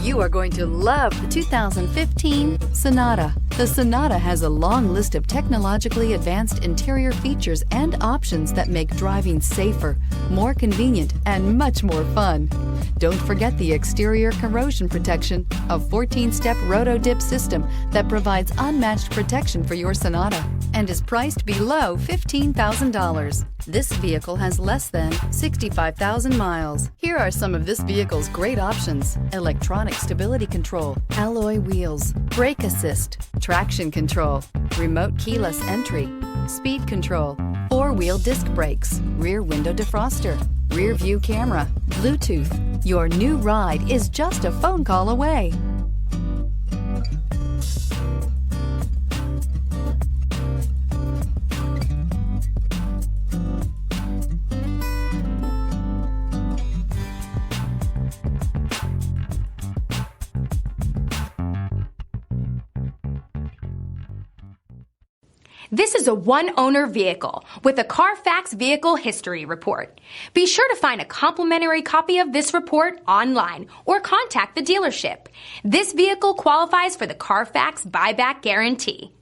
You are going to love the 2015 Sonata. The Sonata has a long list of technologically advanced interior features and options that make driving safer, more convenient, and much more fun. Don't forget the exterior corrosion protection, a 14-step roto-dip system that provides unmatched protection for your Sonata and is priced below $15,000. This vehicle has less than 65,000 miles. Here are some of this vehicle's great options: electronic stability control, alloy wheels, brake assist, traction control, remote keyless entry, speed control, four-wheel disc brakes, rear window defroster, rear view camera, Bluetooth. Your new ride is just a phone call away. This is a one-owner vehicle with a CARFAX Vehicle History Report. Be sure to find a complimentary copy of this report online or contact the dealership. This vehicle qualifies for the CARFAX Buyback Guarantee.